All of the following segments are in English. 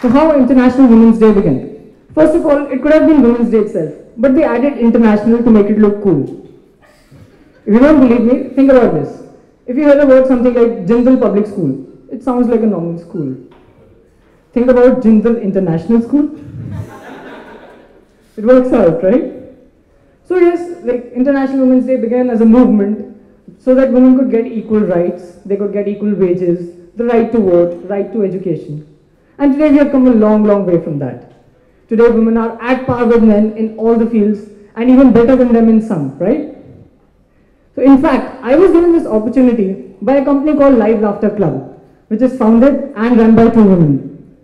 So how International Women's Day began? First of all, it could have been Women's Day itself, but they added international to make it look cool. If you don't believe me, think about this. If you hear the word something like Jindal Public School, it sounds like a normal school. Think about Jindal International School. It works out, right? So yes, like International Women's Day began as a movement so that women could get equal rights, they could get equal wages, the right to vote, right to education. And today we have come a long, long way from that. Today women are at par with men in all the fields and even better than them in some, right? So in fact, I was given this opportunity by a company called Laughter Club, which is founded and run by 2 women.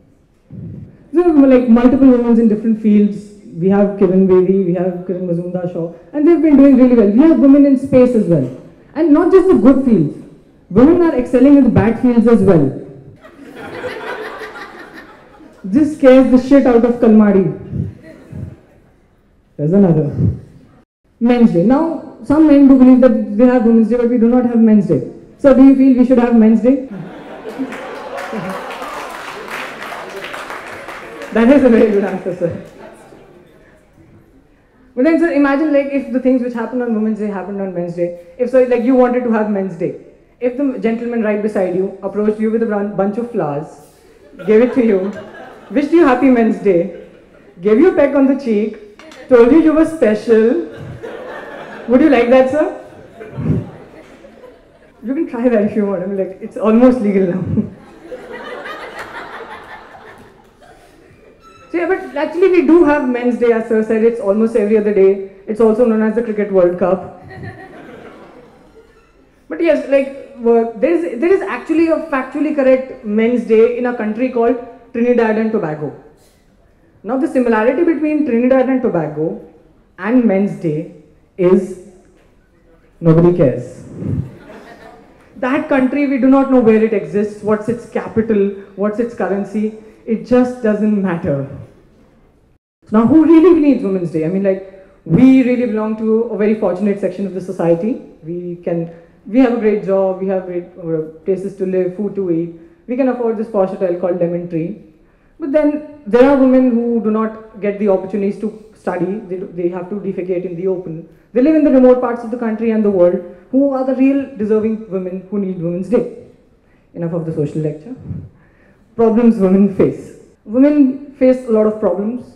There are like multiple women in different fields. We have Kiran Bedi, we have Kiran Mazumdar-Shaw, and they've been doing really well. We have women in space as well. And not just the good fields. Women are excelling in the bad fields as well. This scares the shit out of Kalmadi. There's another. Men's Day. Now, some men do believe that they have Women's Day, but we do not have Men's Day. So do you feel we should have Men's Day? That is a very good answer, sir. But then, sir, imagine like if the things which happened on Women's Day happened on Men's Day. If so, like you wanted to have Men's Day. If the gentleman right beside you approached you with a bunch of flowers, gave it to you, wished you happy Men's Day, gave you a peck on the cheek, told you you were special, would you like that, sir? You can try that if you want. I mean, like, it's almost legal now. So yeah, but actually we do have Men's Day, as sir said. It's almost every other day. It's also known as the Cricket World Cup. But yes, like, there is actually a factually correct Men's Day in a country called Trinidad and Tobago. Now the similarity between Trinidad and Tobago and Men's Day is nobody cares. That country, we do not know where it exists, what's its capital, what's its currency. It just doesn't matter. Now who really needs Women's Day? I mean, like, we really belong to a very fortunate section of the society. We have a great job, we have great places to live, food to eat. We can afford this posh hotel called Lemon Tree. But then there are women who do not get the opportunities to study. They have to defecate in the open. They live in the remote parts of the country and the world, who are the real deserving women who need Women's Day. Enough of the social lecture. Problems women face. Women face a lot of problems.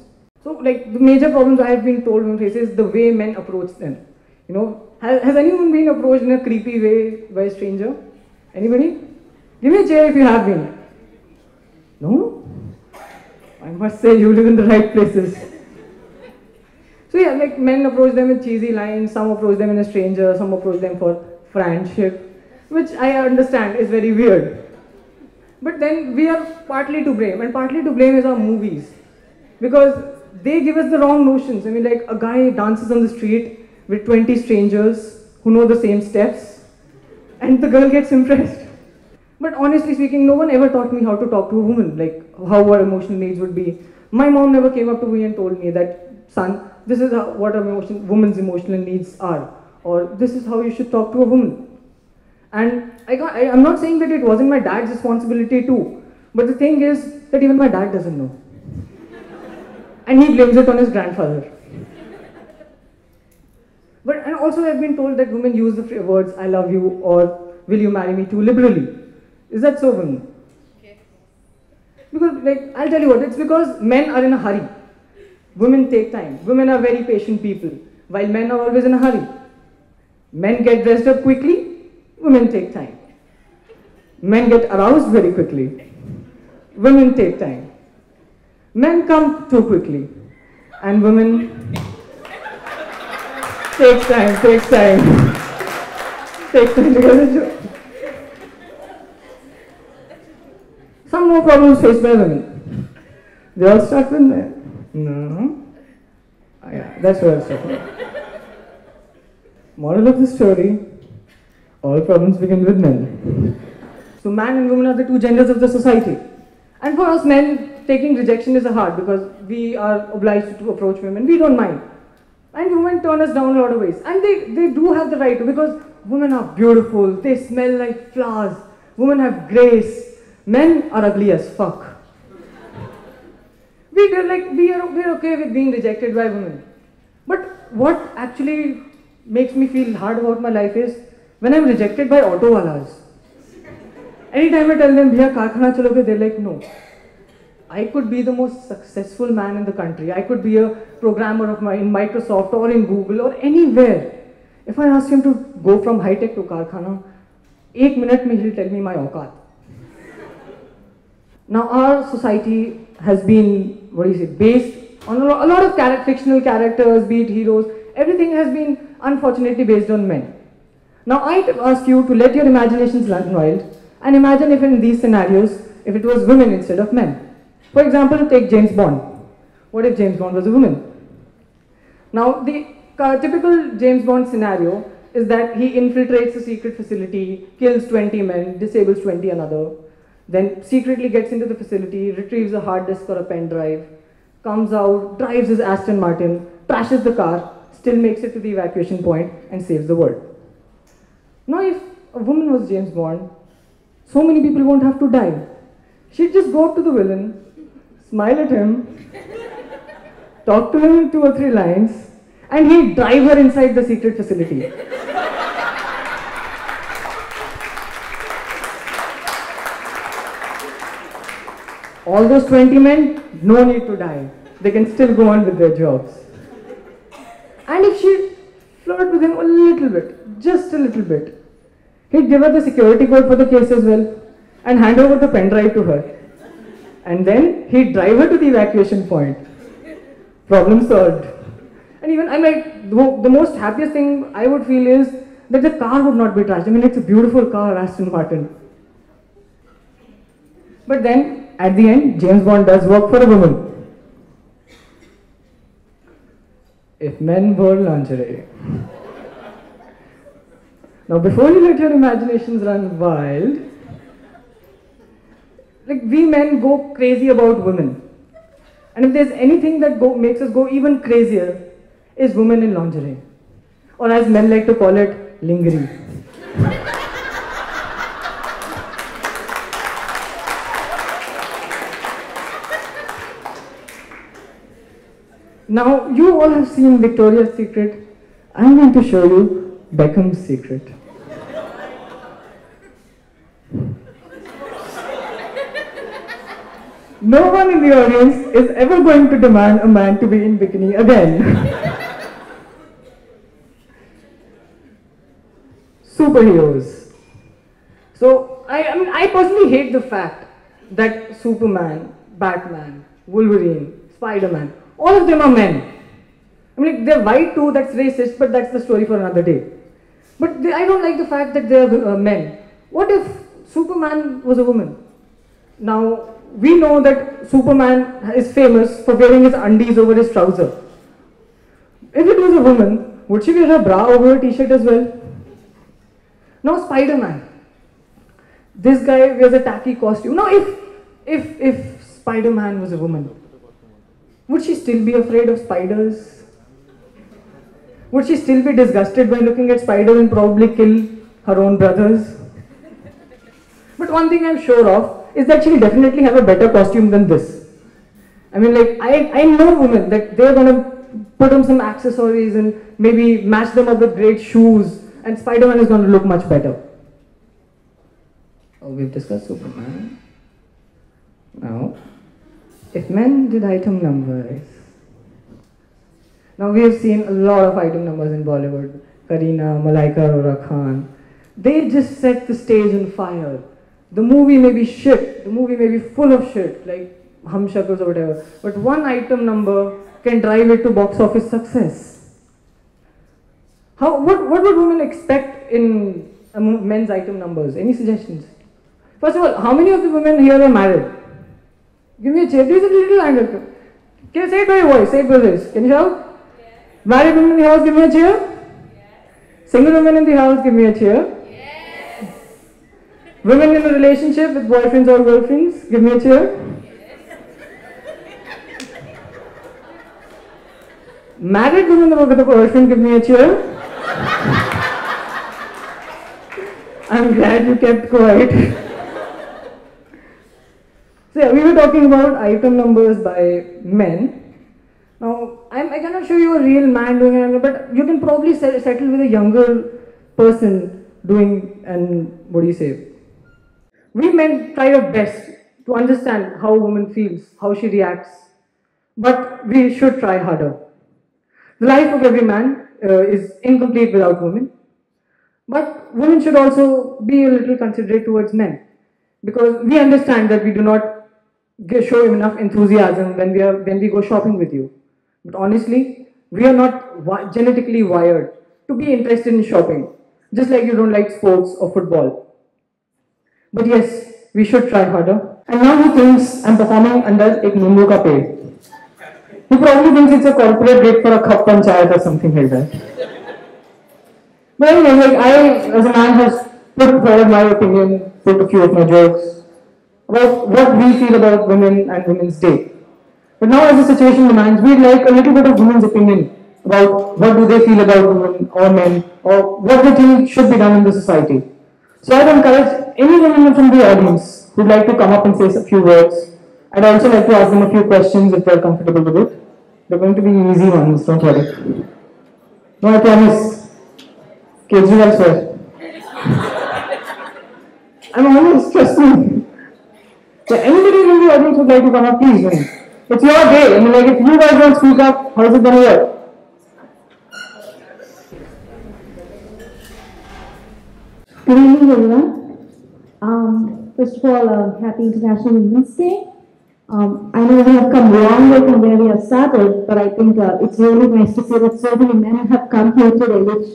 So, like, the major problems I have been told women face is the way men approach them. You know, has anyone been approached in a creepy way by a stranger? Anybody? Give me a chair if you have been. No? I must say you live in the right places. So yeah, like, men approach them with cheesy lines, some approach them in a stranger, some approach them for friendship, which I understand is very weird. But then we are partly to blame, and partly to blame is our movies. Because they give us the wrong notions. I mean, like, a guy dances on the street with 20 strangers who know the same steps, and the girl gets impressed. But honestly speaking, no one ever taught me how to talk to a woman, like how our emotional needs would be. My mom never came up to me and told me that, son, this is what a woman's emotional needs are, or this is how you should talk to a woman. And I'm not saying that it wasn't my dad's responsibility too, but the thing is that even my dad doesn't know. And he blames it on his grandfather. And also I've been told that women use the words, I love you, or will you marry me, too liberally. Is that so, women? Okay. Because, like, I'll tell you what, it's because men are in a hurry. Women take time. Women are very patient people, while men are always in a hurry. Men get dressed up quickly, women take time. Men get aroused very quickly, women take time. Men come too quickly, and women takes time to get a job. Some more problems faced by women. They all start with men. No. Yeah, that's where I'll stop. Moral of the story, all problems begin with men. So man and woman are the two genders of the society. And for us men, taking rejection is hard because we are obliged to approach women. We don't mind. And women turn us down a lot of ways. And they do have the right to, because women are beautiful, they smell like flowers, women have grace. Men are ugly as fuck. we're okay with being rejected by women. But what actually makes me feel hard about my life is when I'm rejected by auto walas. Anytime I tell them, "Bhaiya, karkhana chaloge," they're like, "No." I could be the most successful man in the country. I could be a programmer in Microsoft or in Google or anywhere. If I ask him to go from high tech to karkhana, 1 minute mein he'll tell me my auqat. Now our society has been, based on a lot of fictional characters, be it heroes. Everything has been unfortunately based on men. Now I ask you to let your imaginations run wild and imagine if in these scenarios, if it was women instead of men. For example, take James Bond. What if James Bond was a woman? Now the typical James Bond scenario is that he infiltrates a secret facility, kills 20 men, disables 20 another, then secretly gets into the facility, retrieves a hard disk or a pen drive, comes out, drives his Aston Martin, trashes the car, still makes it to the evacuation point and saves the world. Now if a woman was James Bond, so many people won't have to die. She'd just go up to the villain, smile at him, talk to him in 2 or 3 lines, and he'd drive her inside the secret facility. All those 20 men, no need to die. They can still go on with their jobs. And if she flirt with him a little bit, just a little bit, he'd give her the security code for the case as well and hand over the pen drive to her. And then he'd drive her to the evacuation point. Problem solved. And even, the most happiest thing I would feel is that the car would not be trashed. I mean, it's a beautiful car, Aston Martin. But then, at the end, James Bond does work for a woman. If men wore lingerie. Now, before you let your imaginations run wild, we men go crazy about women. And if there's anything that makes us go even crazier, is women in lingerie. Or as men like to call it, lingerie. Now, you all have seen Victoria's Secret. I'm going to show you Beckham's secret. No one in the audience is ever going to demand a man to be in bikini again. Superheroes. So, I personally hate the fact that Superman, Batman, Wolverine, Spider-Man, all of them are men. They're white too, that's racist, but that's the story for another day. But I don't like the fact that they're men. What if Superman was a woman? Now, we know that Superman is famous for wearing his undies over his trouser. If it was a woman, would she wear her bra over her t-shirt as well? Now, Spider-Man. This guy wears a tacky costume. Now, if Spider-Man was a woman, would she still be afraid of spiders? Would she still be disgusted by looking at spiders and probably kill her own brothers? But one thing I'm sure of is that she'll definitely have a better costume than this. I know women that they're going to put on some accessories and maybe match them up with great shoes, and Spider-Man is going to look much better. Oh, we've discussed Superman. Now, if men did item numbers. Now we have seen a lot of item numbers in Bollywood. Kareena, Malaika Arora Khan. They just set the stage on fire. The movie may be shit. The movie may be full of shit, like Hum Shakals or whatever. But one item number can drive it to box office success. What would women expect in men's item numbers? Any suggestions? First of all, how many of the women here are married? Give me a cheer. Please, a little angle. Can you say it by your voice? Say it by your voice. Can you shout? Yes. Married women in the house, give me a cheer. Yes. Single women in the house, give me a cheer. Yes. Women in a relationship with boyfriends or girlfriends, give me a cheer. Yes. Married women with a boyfriend, give me a cheer. I'm glad you kept quiet. So yeah, we were talking about item numbers by men. Now, I cannot show you a real man doing it, but you can probably settle with a younger person doing, and what do you say? We men try our best to understand how a woman feels, how she reacts, but we should try harder. The life of every man is incomplete without women, but women should also be a little considerate towards men, because we understand that we do not show enough enthusiasm when we go shopping with you. But honestly, we are not genetically wired to be interested in shopping, just like you don't like sports or football. But yes, we should try harder. And now he thinks I'm performing under a Nimbu ka pay. He probably thinks it's a corporate rate for a cup panchayat or something like that. But anyway, like I, as a man, has put forward my opinion, put a few of my jokes about what we feel about women and Women's Day. But now as the situation demands, we'd like a little bit of women's opinion about what do they feel about women or men, or what they think should be done in the society. So I'd encourage any women from the audience who'd like to come up and say a few words. I'd also like to ask them a few questions if they're comfortable with it. They're going to be easy ones, don't worry. No, I promise. Kejriwal sir. I'm honest, trust me. So anybody in the audience would like to come up, please join. It's your day. I mean, like, if you guys don't speak up, how is it going to work? Good evening, everyone. First of all, happy International Women's Day. I know we have come a long way from where we have started, but I think it's really nice to see that so many men have come here today, which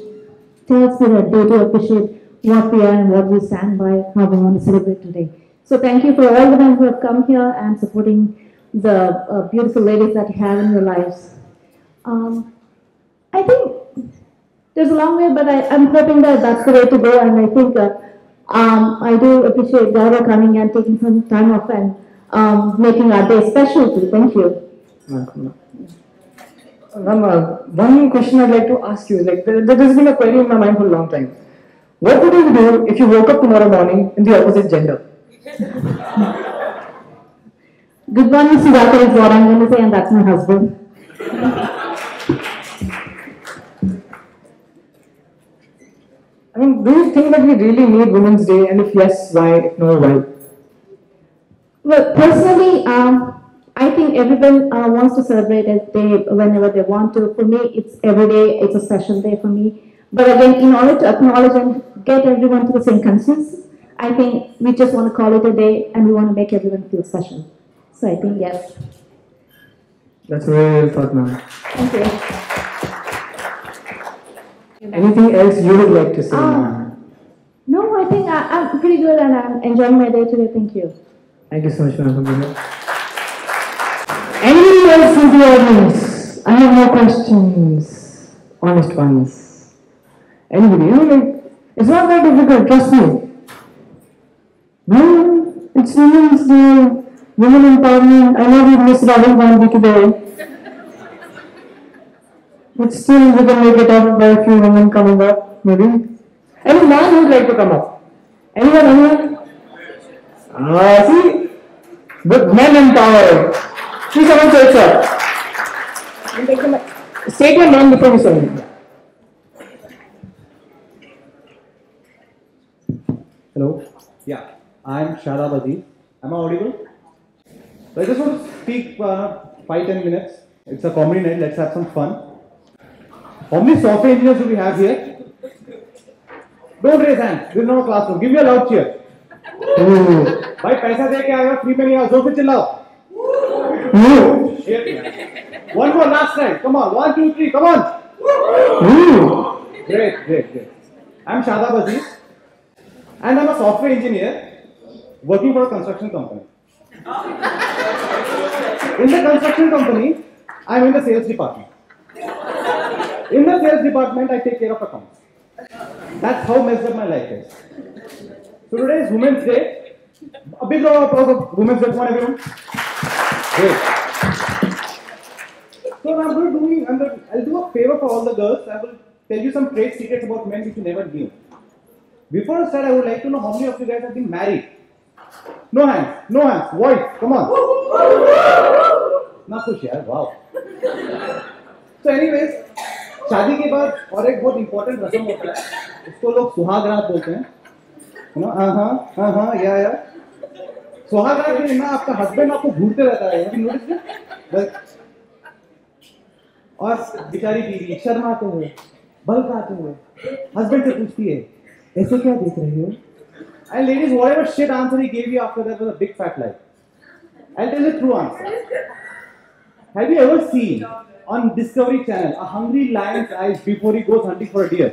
tells me that they do appreciate what we are and what we stand by, how we want to celebrate today. So thank you for all the men who have come here and supporting the beautiful ladies that you have in your lives. I think there's a long way, but I'm hoping that that's the way to go, and I think I do appreciate Garva coming and taking some time off and making our day special too. Thank you. One question I'd like to ask you is, like, there has been a query in my mind for a long time. What would you do if you woke up tomorrow morning in the opposite gender? Good morning, Sudhakar is what I'm going to say, and that's my husband. I mean, do you think that we really need Women's Day? And if yes, why? If no, why? Well, personally, I think everyone wants to celebrate a day whenever they want to. For me, it's every day, it's a special day for me. But again, in order to acknowledge and get everyone to the same consensus, I think we just want to call it a day and we want to make everyone feel special. So I think yes. That's very well thought, ma'am. Thank you. Anything else you would like to say, ma'am? No, I think I'm pretty good and I'm enjoying my day today. Thank you. Thank you so much, ma'am, for being here. Anybody else in the audience? I have more questions. Honest ones. Anybody? You know, like, it's not that difficult, trust me. No, it's Women's Day, women empowerment. I know we missed Raghu Kunche today. But still, we can make it up by a few women coming up, maybe. Any man who would like to come up? Anyone? Anyone? See? But men empowered. See someone say it. State your name before you say it. Hello. Yeah, I'm Shadab. Am I audible? So I just want to speak 5-10 minutes. It's a comedy night. Let's have some fun. How many software engineers do we have here? Don't raise hands. This is not a classroom. Give me a loud cheer. भाई पैसा दे के आएगा free में नहीं आओ जोर से चिल्लाओ. One more last time. Come on. 1, 2, 3. Come on. Great. I'm Shadab Aziz, and I'm a software engineer working for a construction company. In the construction company, I'm in the sales department. In the sales department, I take care of accounts. That's how messed up my life is. So today is Women's Day. A big round of applause of Women's Day. Come on, everyone. Great. So I'll do a favor for all the girls. I will tell you some trade secrets about men which you never knew. Before I start, I would like to know how many of you guys have been married. No hands, no hands. Voice, come on. ना खुश यार, wow. So anyways, शादी के बाद और एक बहुत important रस्म होता है, उसको लोग सुहाग रात बोलते हैं, you know, या सुहाग रात में ना आपका हस्बैंड आपको घूरते रहता है, नोटिस किया? और बेचारी बीवी शर्माते हुए, भड़काते हुए, हस्बैंड से पूछती है, ऐसे क्या देख रही हो? And ladies, whatever shit answer he gave you after that was a big fat lie. I'll tell you the true answer. Have you ever seen on Discovery Channel a hungry lion's eyes before he goes hunting for a deer?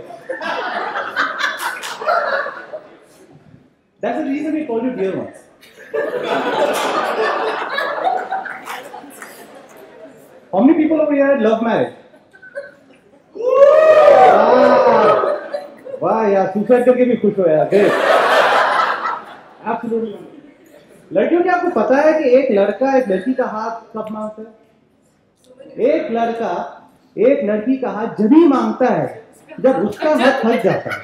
That's the reason we call you deer once. How many people over here love marriage? वाह यार, suicide करके भी खुश हो यार, great. Absolutely. लड़कियों क्या आपको पता है कि एक लड़का एक लड़की का हाथ कब मांगता है? एक लड़का एक लड़की का हाथ जब ही मांगता है जब उसका हाथ थक जाता है।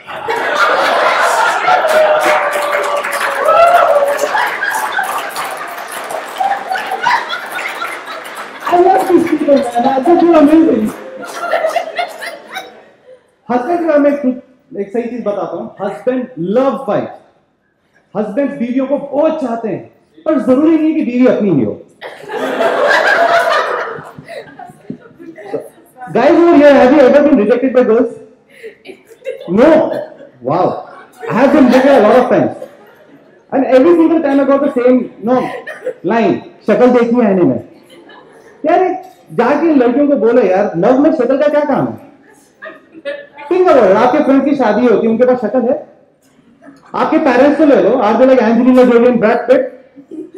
I love these people, man. I think you're amazing. Husband को मैं एक सही चीज बताता हूँ, हस्बैंड लव वाइफ, हस्बैंड बीवियों को बहुत चाहते हैं, पर जरूरी नहीं कि बीवी अपनी ही हो। Guys over here, have you ever been rejected by girls? No. Wow. I have been rejected a lot of times, and every single time I got the same line. शक्ल देखी है नहीं मैं। यार जाके लड़कियों को बोलो यार, लव में शक्ल का क्या काम है? ठीक है, आपके फ्रेंड की शादी होती है, उनके पास शक्ल है? आपके पेरेंट्स को ले लो, आप like Angelina Jolie and Brad Pitt?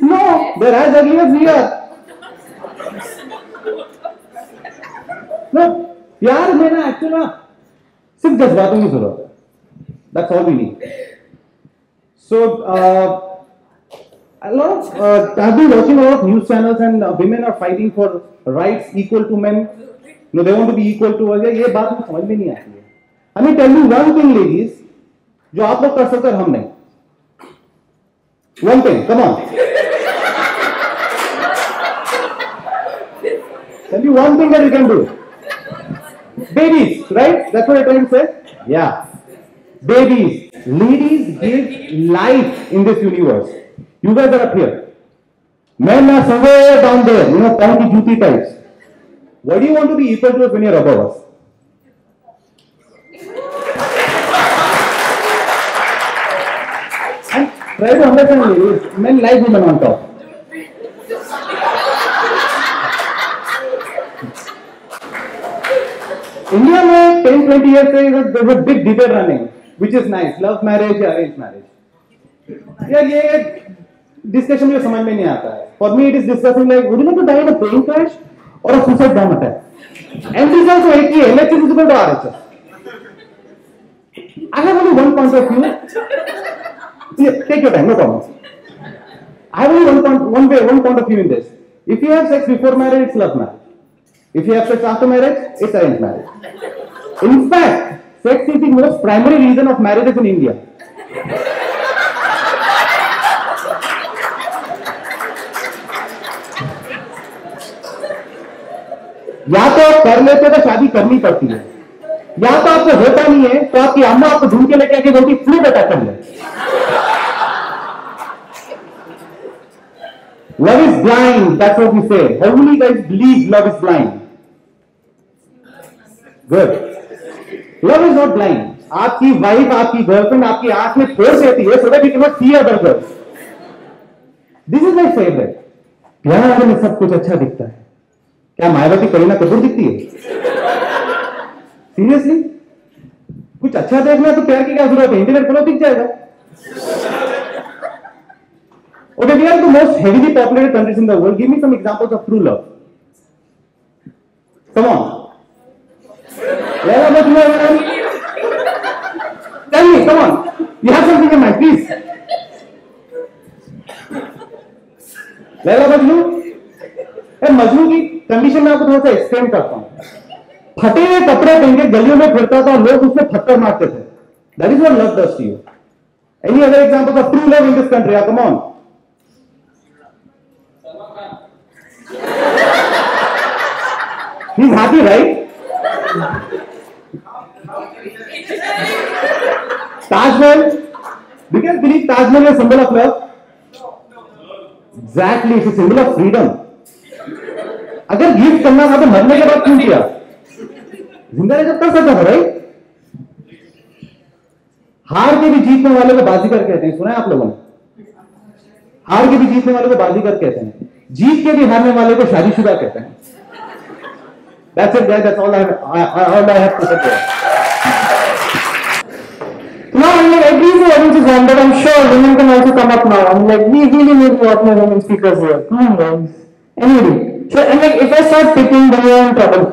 No, there as ugly as we are. No, प्यार में ना एक्चुअली सिर्फ जज्बातों की जरूरत है। That's all we need. So a lot of I've been watching a lot of news channels and women are fighting for rights equal to men. No, they want to be equal to us. ये बात मुझे समझ में नहीं आती है। I mean, tell me one thing, ladies, जो आप लोग कर सकते हैं हम नहीं। One thing, come on. Tell me one thing that you can do. Babies, right? That's what I'm trying to say. Yeah, babies. Ladies give life in this universe. You guys are up here. Men are somewhere down there, you know, pound the duty types. Why do you want to be equal to us when you're above us? And try to understand, ladies, men like women on top. India में 10-20 years से there's a big debate running, which is nice, love marriage या arranged marriage. यार ये discussion मुझे समझ में नहीं आता है। For me, it is discussing like, would you like to die in a plane crash or a suicide bomb attack? And this also एक ही है, LHS is equal to RHS. I have only one point of view. Take your time, no problem. I have only one point of view in this. If you have sex before marriage, it's love marriage. If you have sex after marriage, it's arranged marriage. In fact, sex is the most primary reason of marriages in India. या तो आप कर लेते तो शादी करनी पड़ती है, या तो आपको होता नहीं है तो आपकी अम्मा आपको ढूंढ के लेके आके बोलती फ्लू बेटा कर ले। Love is blind, that's what we say. How many guys believe love is blind? Good. Love is not blind. आपकी वाइफ, आपकी गर्लफ्रेंड आपकी आंख में फोड़ देती है so that you cannot see other girls. This is my favorite. प्यार में सब कुछ अच्छा दिखता है। क्या मायावती करीना कपूर दिखती है? सीरियसली? कुछ अच्छा देखना है तो प्यार की क्या जरूरत है? इंटरनेट खोलो दिख जाएगा। Okay, we are the most heavily populated countries in the world. Give me some examples of true love. Come on. Tell me, come on. You have something in mind, please. Laila Majnu? Majnu की condition में आपको थोड़ा सा explain करता हूं। फटे हुए कपड़े पहन के गलियों में फिरता था, लोग उसमें पत्थर मारते थे। That is what love does to you. Any other examples of true love in this country? Come on. He's happy, right? Taj Mahal. Do you guys believe Taj Mahal is a symbol of love? Exactly, it's a symbol of freedom. अगर gift करना था तो मरने के बाद क्यों किया? जिंदा जब कर सकता था, राइट? हार के भी जीतने वाले को बाजीगर कहते हैं, सुना है आप लोगों ने? हार के भी जीतने वाले को बाजीगर कहते हैं, जीत के भी हारने वाले को शादीशुदा कहते हैं. That's it, guys. That's all I have to say. Now, I agree with what is wrong, but I'm sure women can also come up now. I'm like, we really need more women speakers here. Come on, guys. Anyway, so and like, if I start picking, then you're in trouble.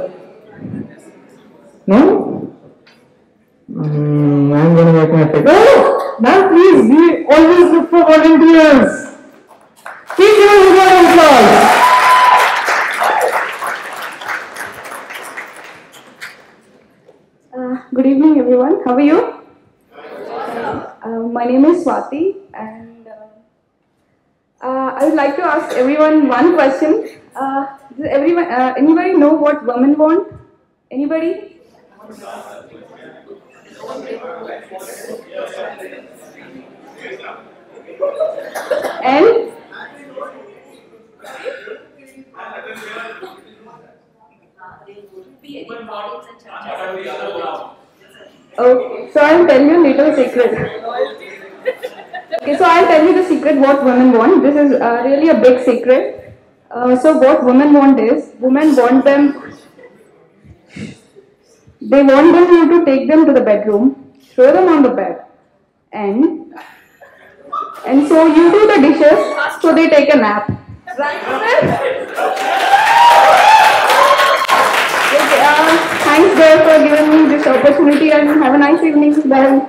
No? I'm gonna make my pick. Oh, ma'am, please, we always look for volunteers. Please give us a round of applause. Good evening, everyone. How are you? My name is Swati, and I would like to ask everyone one question. Does anybody know what women want? Anybody? And? Okay, so I'll tell you a little secret. Okay, so I'll tell you the secret what women want. This is really a big secret. So what women want is, women want them, they want them you to take them to the bedroom, throw them on the bed, and so you do the dishes, so they take a nap. Right? Thanks there for giving me this opportunity, and have a nice evening. Bye.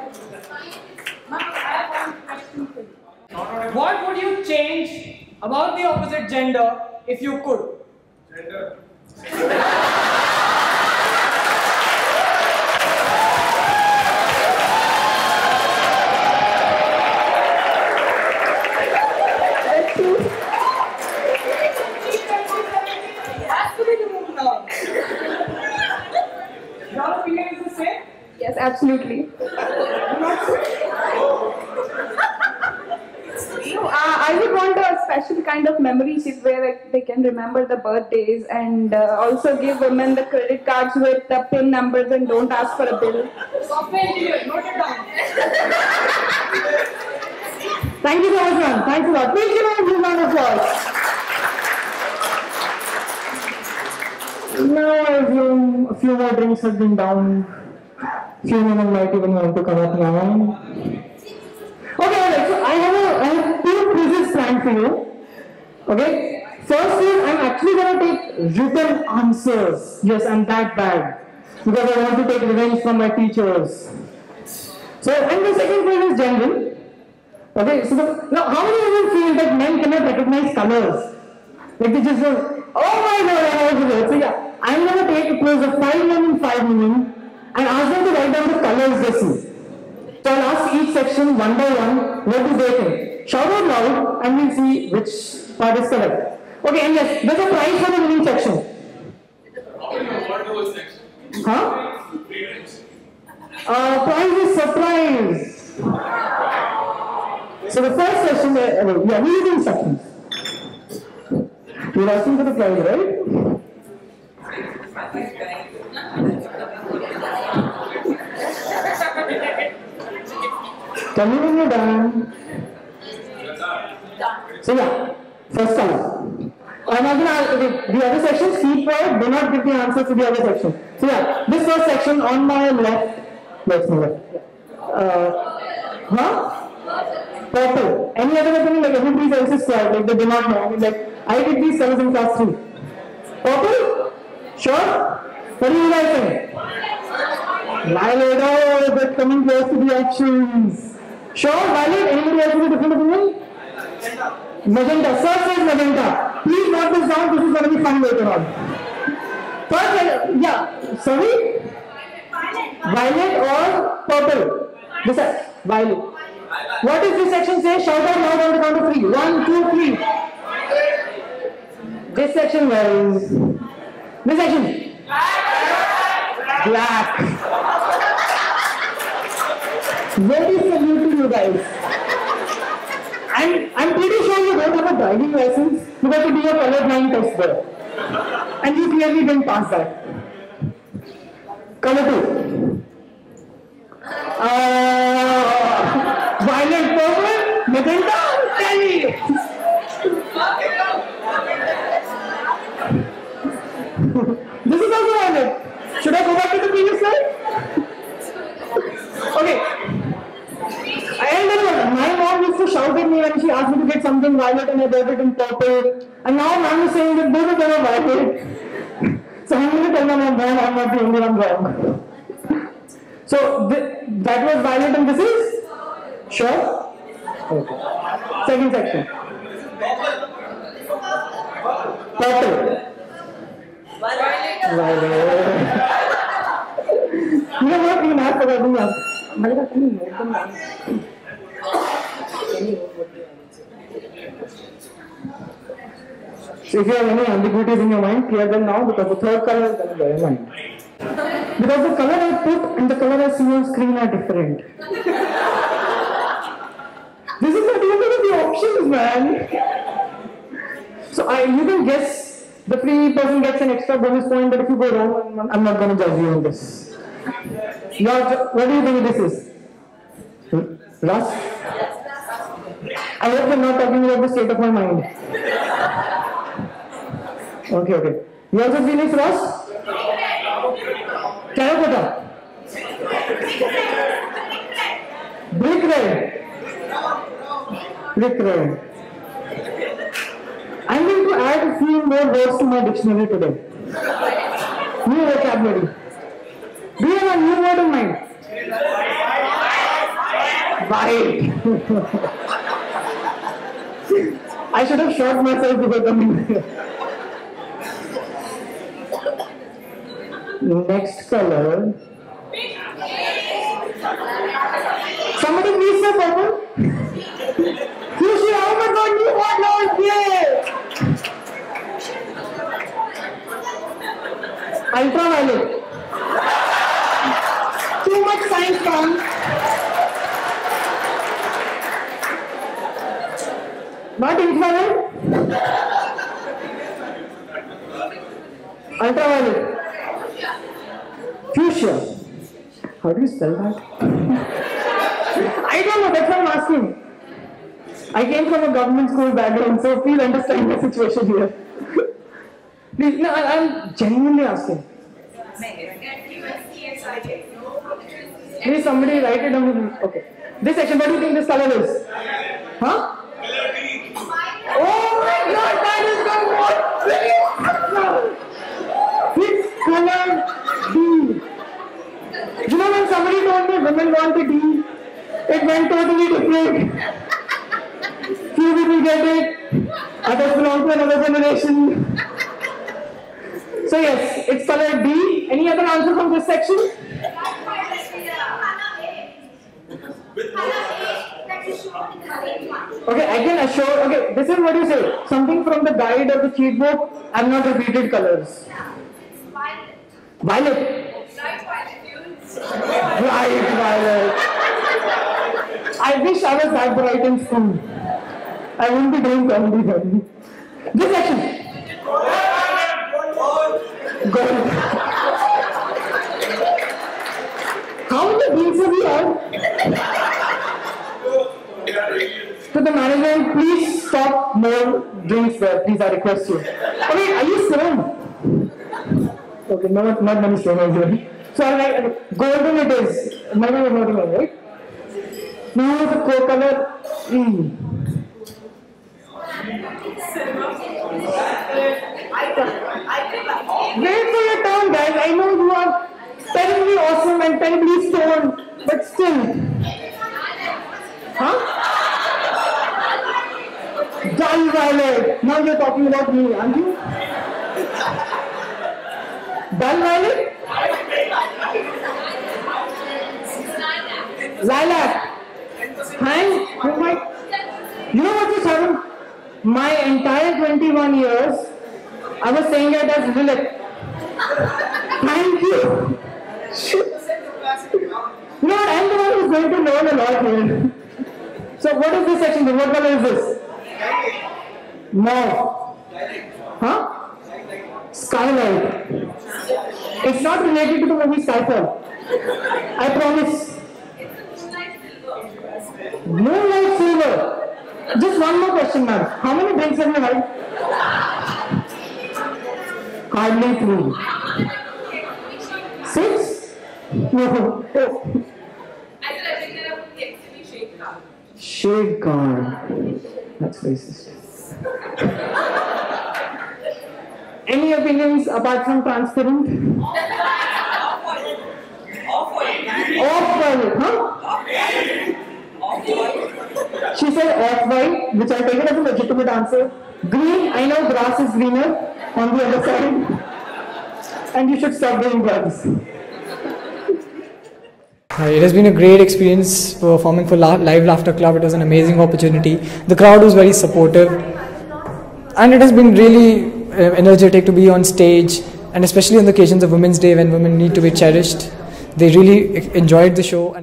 What would you change about the opposite gender if you could? Gender. Your opinion is the same? Yes, absolutely. I would want a special kind of memory chip where they can remember the birthdays, and also give women the credit cards with the PIN numbers and don't ask for a bill. Software engineer, note it down. Thank you so much, man. Thanks a lot. Please give us a round of applause. Now I assume a few more drinks have been down. Few women might even want to come up now. Okay, alright, so I have two quizzes planned for you. Okay? First is, I'm actually going to take written answers. Yes, I'm that bad. Because I want to take revenge from my teachers. So, and the second quiz is general. Okay, so now how many of you feel that men cannot recognize colors? Like they just go, oh my god, I know what to do. So yeah, I'm going to take a quiz of 5 men and 5 women and ask them to write down the colors they see. So I'll ask each section one by one, what do they think? Shout out loud and we'll see which part is correct. Okay, and yes, there's a prize for the winning section. Huh? Prize is surprise. So the first section, yeah, we're using sections. You're asking for the prize, right? Tell me when you're done. So yeah, first color. I'm not going to ask, the other sections, keep quiet, do not give the answer to the other section. So yeah, this first section on my left, let's move it. Purple. Any other opinion? Like everybody else is quiet, like they do not know. I mean, like, I did these colors in class 3. Purple? Sure? What do you guys think? Violet, oh, they're coming close to the actions. Sure, Violet? Anybody else with a different opinion? Magenta. First is magenta. Please note this down, this is going to be fun later on. First, yeah, sorry? Violet or purple? This is violet. What does this section say? Shout out loud on the count of 3. 1, 2, 3. This section was... This section. Black. Very salute to you guys. And I'm pretty sure you don't have a driving license. You got to do a colorblind test there. And you clearly didn't pass that. Color 2. Violet, purple, magenta, tell me. This is also violet. Should I go back to the previous slide? Okay. And then my mom used to shout at me when she asked me to get something violet and I bought it in purple. And now mom is saying that both of them are violet. So I'm going to tell my mom, I'm not the only one wrong. So that was violet and this is? Sure? Okay. Second section. Purple. Violet. You know what? You have to do that. So if you have any ambiguities in your mind, clear them now because the third color is going to be in mind. Because the color I put and the color I see on screen are different. This is not even the options, man. So you can guess, the free person gets an extra bonus point, but if you go wrong, I'm not going to judge you on this. What do you think this is? Rust? I hope you're not talking about the state of my mind. Okay. You also feel it's rust? Terracotta? Brick red? Brick red. I'm going to add a few more words to my dictionary today. New vocabulary. Do you have a new word in mind? White. I should have shot myself before coming here. Next color. Somebody please say purple. Fuchsia, oh my god, you want now here. Ultraviolet. Too much science from. Not infrared. Ultraviolet. Fuchsia. How do you spell that? I don't know, that's what I'm asking. I came from a government school background, so please understand the situation here. Please, no, I'm genuinely asking. Please, somebody write it down. Okay. This section, what do you think this color is? Huh? Oh my god, that is the most it's color D. You know when somebody told me women want a D, it went totally different. Few people get it, others belong to another generation. So yes, it's color D. Any other answer from this section? Okay, I can assure, okay, this is what you say. Something from the guide or the cheat book, I have not repeated colors. Violet. Bright violet. I wish I was that bright in school. I wouldn't be doing comedy then. This section. Gold. How many drinks have you had? To the management, please stop more drinks there. Please, I request you. Okay, are you stoned? Okay, not many stoners here. So I like golden it is. My name is not even right. Now the co-color. Wait for your turn, guys. I know you are terribly awesome and terribly stoned, but still. Huh? Dull violet. Now you're talking about me, aren't you? Dull violet? Lilac. And oh my, you know what just happened? My entire 21 years, I was saying it as lilac. Thank you. You know what? I'm the one who's going to learn a lot here. So what is this section? What color is this? Mauve. Huh? Skylight. It's not related to the movie Skyfall. I promise. Moonlight silver. Just one more question, ma'am. How many drinks have you had? Hardly 3. 6? No. Shade card. That's racist. Any opinions apart from transparent? Off-white, huh? She said off-white, which I take it as a legitimate answer. Green, I know grass is greener on the other side. And you should stop doing drugs. It has been a great experience performing for Live Laughter Club. It was an amazing opportunity. The crowd was very supportive. And it has been really energetic to be on stage, and especially on the occasions of Women's Day when women need to be cherished. They really enjoyed the show.